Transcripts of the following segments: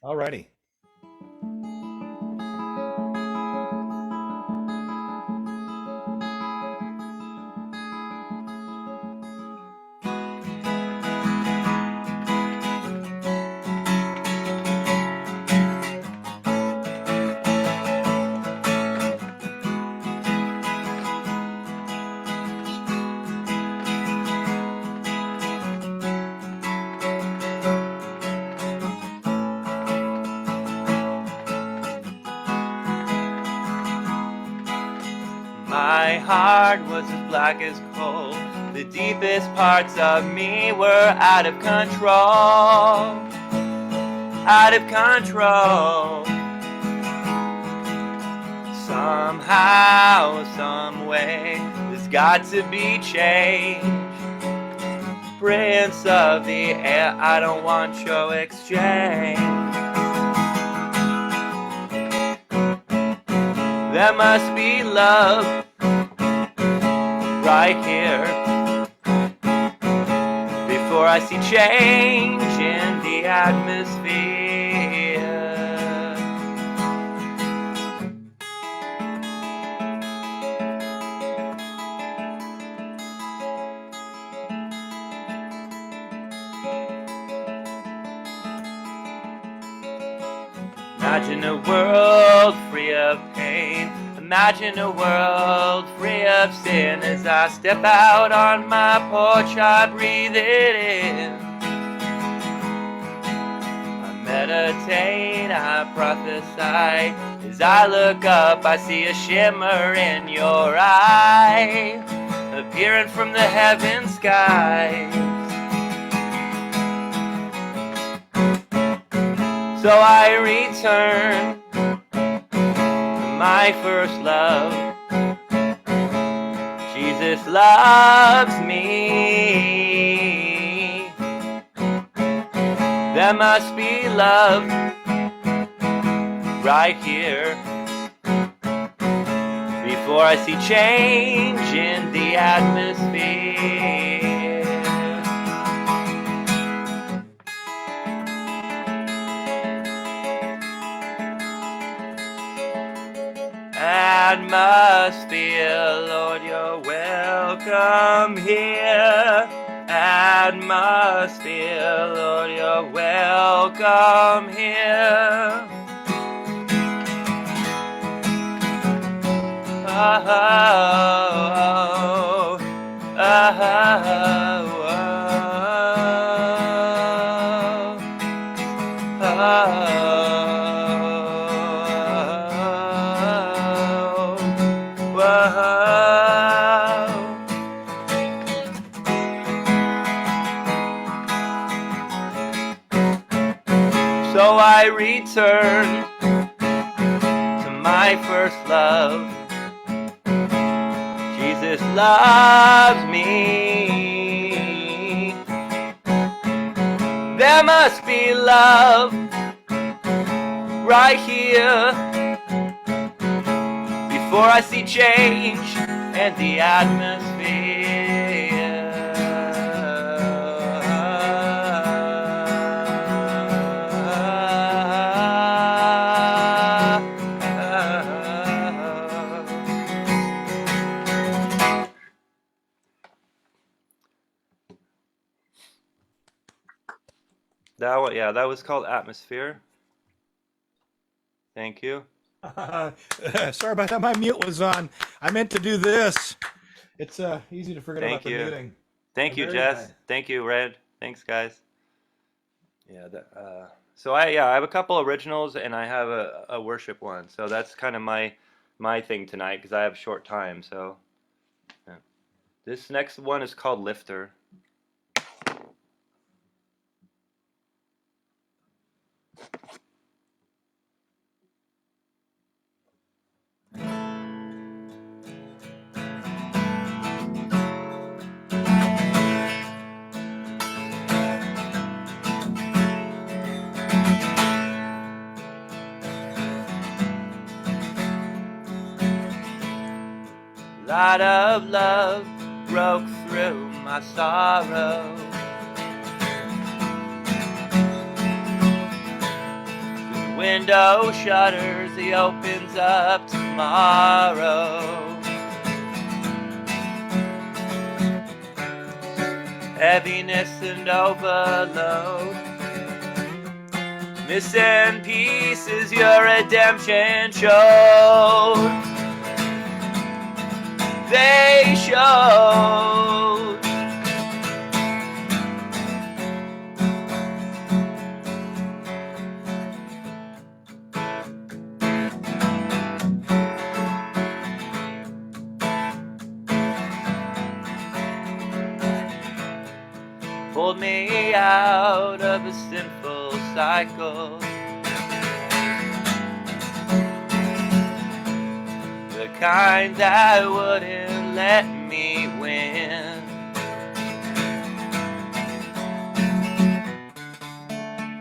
Alrighty. My heart was as black as coal. The deepest parts of me were out of control. Out of control. Somehow, some way, there's got to be change. Prince of the air, I don't want your exchange. There must be love right here before I see change in the atmosphere. Imagine a world free of pain. Imagine a world free of sin. As I step out on my porch, I breathe it in. I meditate, I prophesy. As I look up, I see a shimmer in your eye, appearing from the heaven skies. So I return to my first love. Jesus loves me. There must be love right here before I see change in the atmosphere. Atmosphere, Lord, you're welcome here. Atmosphere, Lord, you're welcome here. Oh, oh, oh, oh, So I return to my first love. Jesus loves me. There must be love right here before I see change in the atmosphere. That was called Atmosphere. Thank you. Sorry about that. My mute was on. I meant to do this. It's easy to forget Thank about the you. muting. Thank you, Very Jess. nice. Thank you, Red. Thanks, guys. Yeah. So I have a couple originals and I have a worship one. So that's kind of my thing tonight because I have short time. So yeah. This next one is called Lifter. Light of love broke through my sorrow. window shutters, he opens up tomorrow. Heaviness and overload, missing pieces your redemption showed. They showed. Pulled me out of a sinful cycle, the kind that wouldn't let me win.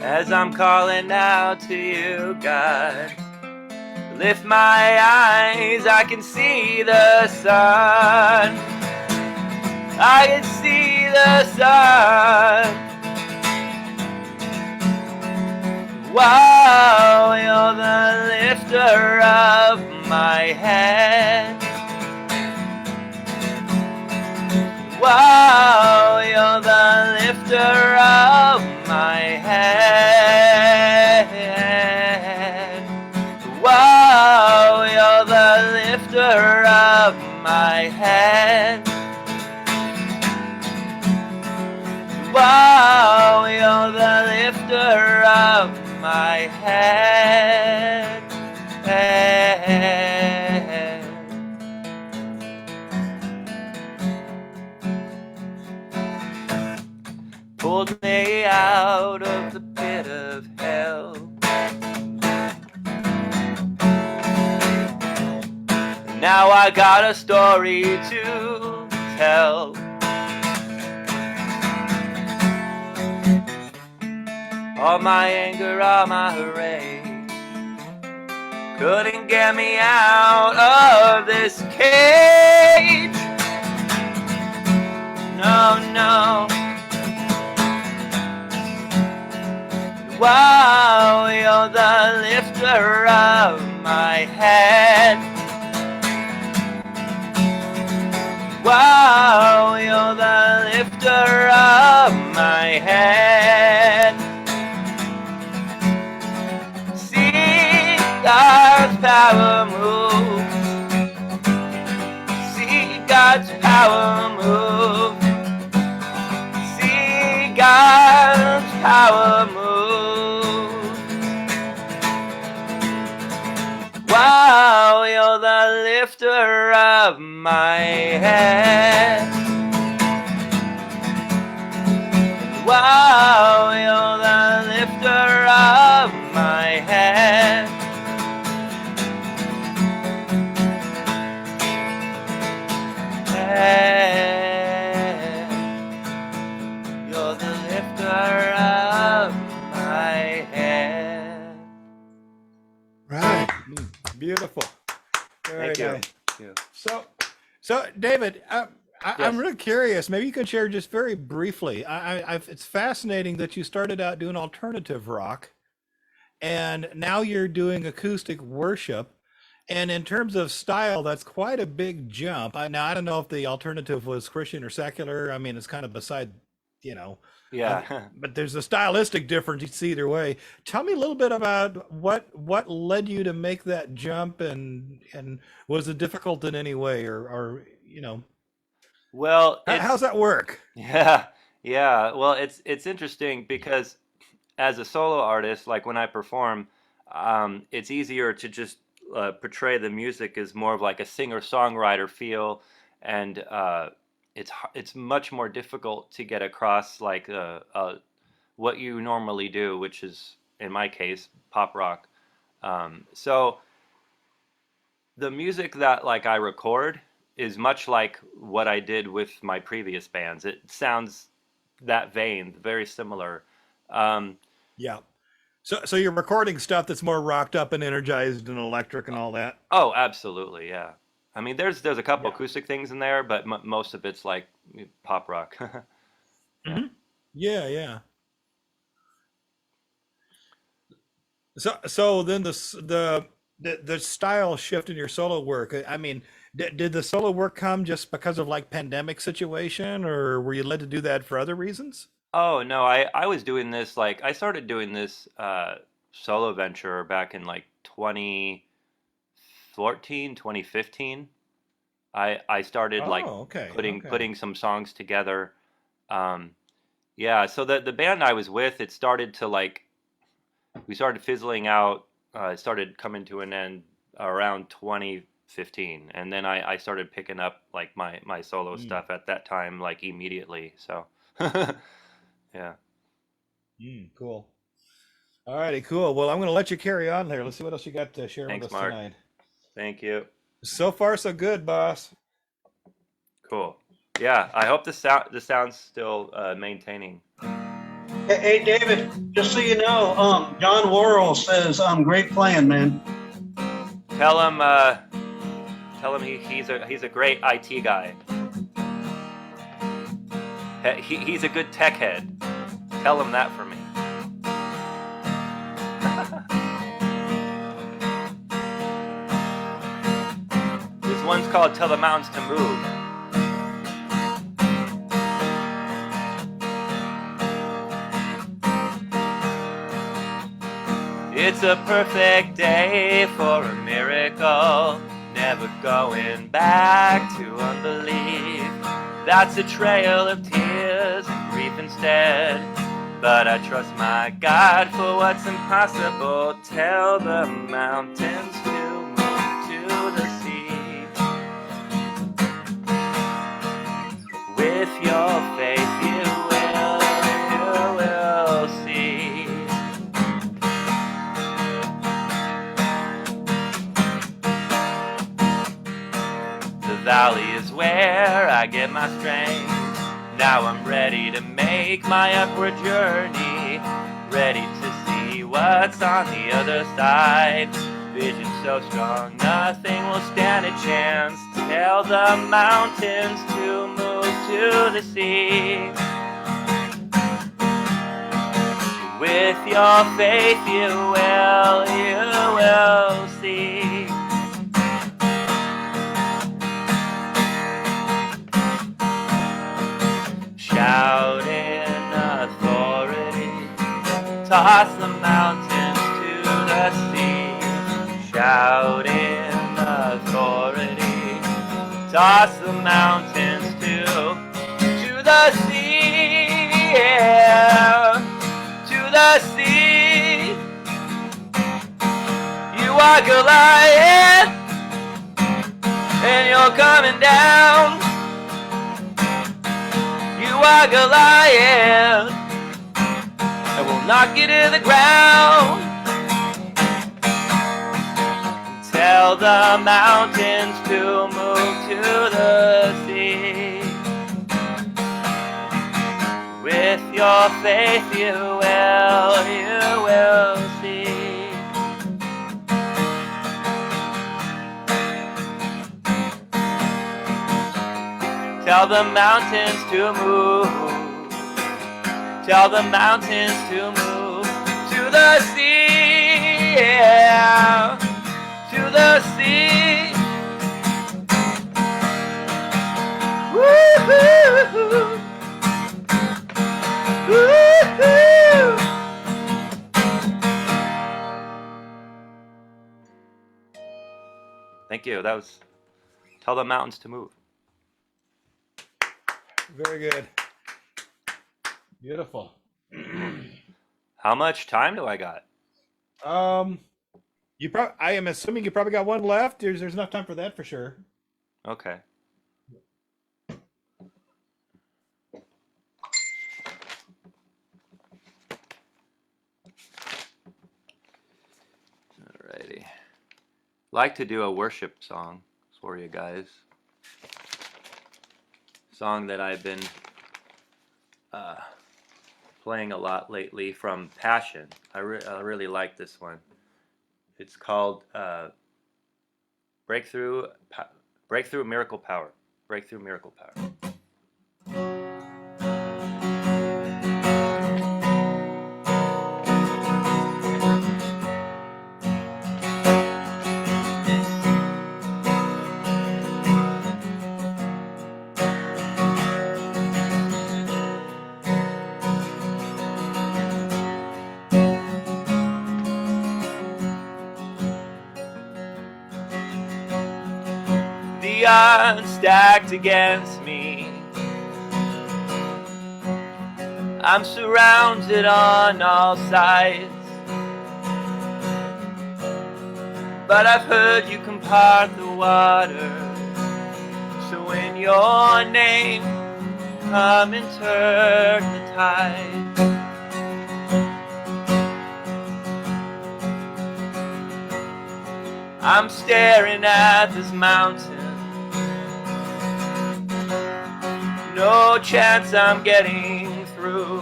As I'm calling out to you, God, lift my eyes, I can see the sun. I can see the sun. Wow, you're the lifter of my head. Wow, you're the lifter of my head. Wow, you're the lifter of my head. Wow, you're the lifter of my head. Pulled me out of the pit of hell. Now I got a story to tell. All my anger, all my rage couldn't get me out of this cage. No, no. Wow, you're the lifter of my head. Wow, you're the lifter of my head. See God's power move. See God's power move. See God's power move. Wow, you're the lifter of my head. Wow, you're the lifter of my head. You're the lifter of my head. Right. Beautiful. Very Thank you. nice. Thank you. So David, I'm Yes. really curious. Maybe you could share just very briefly. It's fascinating that you started out doing alternative rock, and now you're doing acoustic worship. And in terms of style, that's quite a big jump. Now, I don't know if the alternative was Christian or secular. I mean, it's kind of beside, you know, um, Yeah. but there's a stylistic difference. It's either way. Tell me a little bit about what led you to make that jump, and was it difficult in any way, or Well, how's it's that work? yeah, yeah. Well, it's interesting because as a solo artist, like when I perform, it's easier to just portray the music as more of like a singer-songwriter feel, and it's much more difficult to get across like what you normally do, which is in my case pop rock. So the music that like I record is much like what I did with my previous bands. It sounds that vein, very similar. Um, Yeah. So you're recording stuff that's more rocked up and energized and electric and all that. oh, absolutely, yeah. I mean, there's a couple Yeah. acoustic things in there, but most of it's like pop rock. Yeah. Yeah, yeah. So then the style shift in your solo work. I mean, did the solo work come just because of like pandemic situation, or were you led to do that for other reasons? Oh no, I was doing this like I started doing this solo venture back in like 2014, 2015. I started like Oh, okay, okay. putting some songs together. Um, yeah, so the band I was with, it started to like we started fizzling out. It started coming to an end around 2015, and then I started picking up like my solo Mm, stuff at that time, like immediately. So, yeah. cool. All righty, cool. Well, I'm going to let you carry on there. Let's see what else you got to share with Thanks, us Mark. tonight. Thank you. So far, so good, boss. Cool. Yeah, I hope the sound's still maintaining. Hey, David, just so you know, John Worrell says, great playing, man. Tell him he's a great IT guy. He's a good tech head. Tell him that for me. This one's called Tell the Mountains to Move. It's a perfect day for a miracle, never going back to unbelief. That's a trail of tears and grief instead. But I trust my God for what's impossible. Tell the mountains to move to the sea. With your faith you will see. The valley is where I get my strength. Now I'm ready to make my upward journey, ready to see what's on the other side. Vision so strong, nothing will stand a chance. Tell the mountains to move to the sea. With your faith you will see. Shout in authority, toss the mountains to the sea. Shout in authority, toss the mountains to the sea, yeah, to the sea. You are Goliath, and you're coming down. You are Goliath, I will knock you to the ground. Tell the mountains to move to the sea. With your faith you will see. Tell the mountains to move. Tell the mountains to move to the sea, yeah, to the sea. Woo-hoo. Woo-hoo. Thank you. That was Tell the Mountains to Move. Very good. Beautiful. How much time do I got? Um, I am assuming you probably got one left. There's enough time for that for sure. Okay. Alrighty. Like to do a worship song for you guys. Song that I've been playing a lot lately from Passion. I really like this one. It's called Breakthrough Breakthrough Miracle Power. Breakthrough Miracle Power. the odds stacked against me. I'm surrounded on all sides, but I've heard you can part the water. So in your name, come and turn the tide. I'm staring at this mountain. No chance I'm getting through.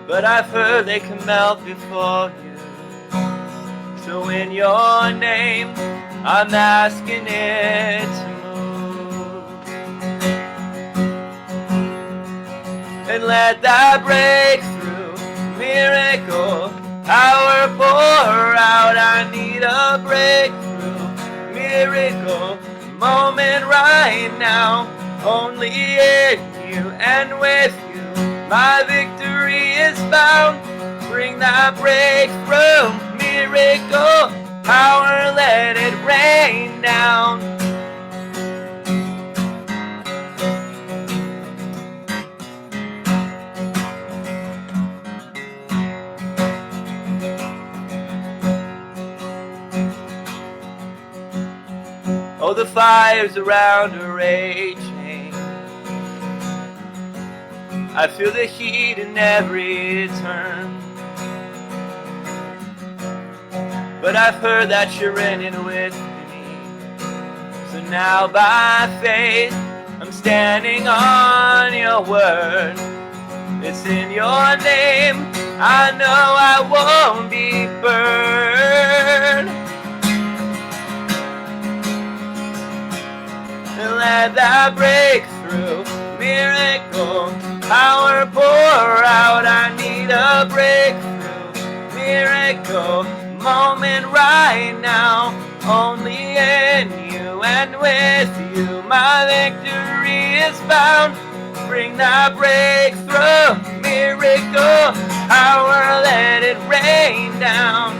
But I've heard they can melt before you. So in your name, I'm asking it to move. And let that breakthrough, miracle, power pour out. I need a breakthrough, miracle, moment right now. Only in you and with you, my victory is found. Bring that breakthrough, miracle, power, let it rain down. Oh, the fires around are raging. I feel the heat in every turn. But I've heard that you're in it with me. So now by faith, I'm standing on your word. It's in your name, I know I won't be burned. And let that breakthrough, miracle, power pour out. I need a breakthrough, miracle, moment right now. Only in you and with you, my victory is found. Bring that breakthrough, miracle, power, let it rain down.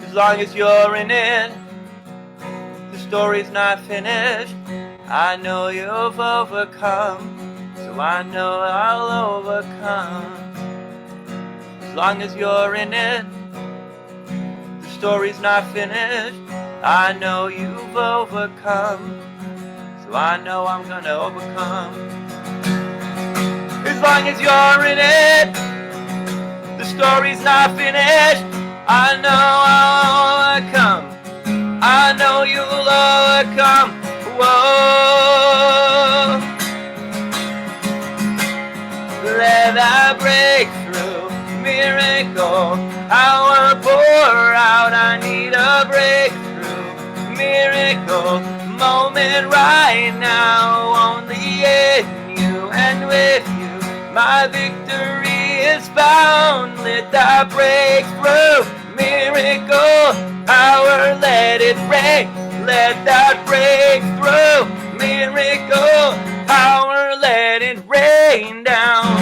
As long as you're in it, the story's not finished. I know you've overcome, so I know I'll overcome. As long as you're in it, the story's not finished. I know you've overcome, so I know I'm gonna overcome. As long as you're in it, the story's not finished. I know I'll overcome. I know you'll overcome. Whoa. Let that breakthrough, miracle, power pour out. I need a breakthrough, miracle, moment right now. Only in you and with you, my victory is found. Let that breakthrough, miracle, power, let it rain. Let that breakthrough, miracle, power, let it rain down.